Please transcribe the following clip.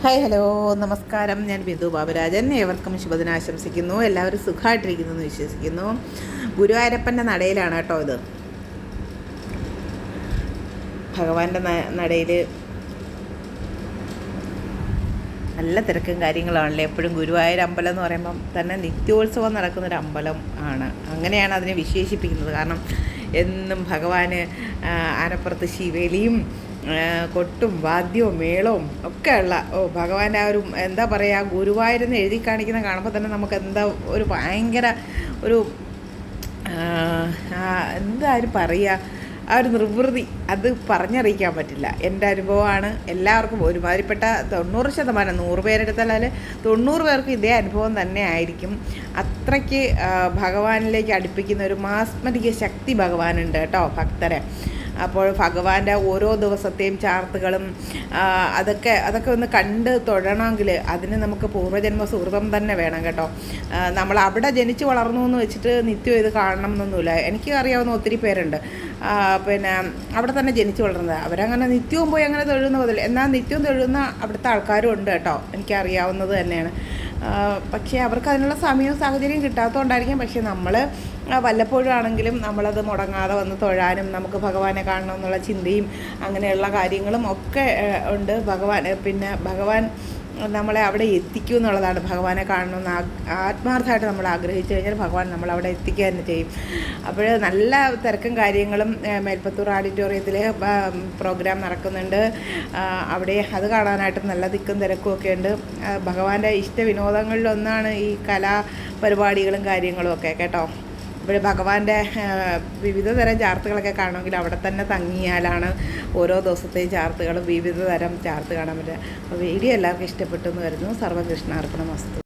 Hi hello നമസ്കാരം. ഞാൻ ബിന്ദു ബാബുരാജൻ. ഏവർക്കും ശുഭദിനം ആശംസിക്കുന്നു. എല്ലാവരും സുഖമായിട്ടിരിക്കുന്നു എന്ന് വിശ്വസിക്കുന്നു. ഗുരുവായൂരപ്പൻ്റെ നടയിലാണ് കേട്ടോ ഇത്. ഭഗവാന്റെ നടയിൽ നല്ല തിരക്കും കാര്യങ്ങളാണല്ലേ. എപ്പോഴും ഗുരുവായൂർ അമ്പലം എന്ന് പറയുമ്പം തന്നെ നിത്യോത്സവം നടക്കുന്നൊരു അമ്പലം ആണ്. അങ്ങനെയാണ് അതിനെ വിശേഷിപ്പിക്കുന്നത്. കാരണം എന്നും ഭഗവാന് ആനപ്പുറത്ത് ശിവേലിയും കൊട്ടും വാദ്യവും മേളവും ഒക്കെ ഉള്ള ഭഗവാന്റെ ആ ഒരു എന്താ പറയുക, ഗുരുവായൂരെന്ന് എഴുതി കാണിക്കുന്ന കാണുമ്പോൾ തന്നെ നമുക്ക് എന്താ ഒരു ഭയങ്കര ഒരു എന്തായാലും പറയുക, ആ ഒരു നിർവൃതി അത് പറഞ്ഞറിയിക്കാൻ പറ്റില്ല. എൻ്റെ അനുഭവമാണ്. എല്ലാവർക്കും ഒരുമാതിരിപ്പെട്ട 90%, 100 പേരെടുത്താൽ 90 പേർക്കും ഇതേ അനുഭവം തന്നെ ആയിരിക്കും. അത്രയ്ക്ക് ഭഗവാനിലേക്ക് അടുപ്പിക്കുന്ന ഒരു മാസ്മരിക ശക്തി ഭഗവാനുണ്ട് കേട്ടോ ഭക്തരെ. അപ്പോൾ ഭഗവാന്റെ ഓരോ ദിവസത്തെയും ചാർത്തുകളും അതൊക്കെ ഒന്ന് കണ്ട് തൊഴണമെങ്കിൽ അതിന് നമുക്ക് പൂർവ്വജന്മ സുഹൃതം തന്നെ വേണം കേട്ടോ. നമ്മൾ അവിടെ ജനിച്ച് വളർന്നു എന്ന് വെച്ചിട്ട് നിത്യം ഇത് കാണണം എന്നൊന്നുമില്ല. എനിക്ക് അറിയാവുന്ന ഒത്തിരി പേരുണ്ട് പിന്നെ അവിടെ തന്നെ ജനിച്ച് വളർന്നത്. അവരങ്ങനെ നിത്യവും പോയി അങ്ങനെ തൊഴുന്ന പോലും, എന്നാൽ നിത്യവും തൊഴുന്ന അവിടുത്തെ ആൾക്കാരും ഉണ്ട് കേട്ടോ. എനിക്കറിയാവുന്നത് തന്നെയാണ്. പക്ഷേ അവർക്ക് അതിനുള്ള സമയവും സാഹചര്യം കിട്ടാത്തതുകൊണ്ടായിരിക്കും. പക്ഷേ നമ്മൾ വല്ലപ്പോഴും ആണെങ്കിലും നമ്മളത് മുടങ്ങാതെ വന്ന് തൊഴാനും നമുക്ക് ഭഗവാനെ കാണണം എന്നുള്ള ചിന്തയും അങ്ങനെയുള്ള കാര്യങ്ങളും ഒക്കെ ഉണ്ട്. പിന്നെ ഭഗവാൻ നമ്മളെ അവിടെ എത്തിക്കും എന്നുള്ളതാണ്. ഭഗവാനെ കാണണമെന്ന് ആത്മാർത്ഥമായിട്ട് നമ്മൾ ആഗ്രഹിച്ചു കഴിഞ്ഞാൽ ഭഗവാൻ നമ്മളവിടെ എത്തിക്കുക തന്നെ ചെയ്യും. അപ്പോൾ നല്ല തിരക്കും കാര്യങ്ങളും മേൽപ്പത്തൂർ ഓഡിറ്റോറിയത്തിൽ പ്രോഗ്രാം നടക്കുന്നുണ്ട്. അവിടെ അത് കാണാനായിട്ട് നല്ല തിക്കും തിരക്കും ഒക്കെ ഉണ്ട്. ഭഗവാന്റെ ഇഷ്ടവിനോദങ്ങളിലൊന്നാണ് ഈ കലാപരിപാടികളും കാര്യങ്ങളും ഒക്കെ കേട്ടോ. ഇവിടെ ഭഗവാന്റെ വിവിധ തരം ചാർത്തുകളൊക്കെ കാണുമെങ്കിൽ അവിടെ തന്നെ തങ്ങിയാലാണ് ഓരോ ദിവസത്തെയും ചാർത്തുകളും വിവിധ തരം ചാർത്ത് കാണാൻ പറ്റുക. അപ്പോൾ വീഡിയോ എല്ലാവർക്കും ഇഷ്ടപ്പെട്ടു എന്ന് വരുന്നു. സർവ്വകൃഷ്ണാർപ്പണമസ്തു.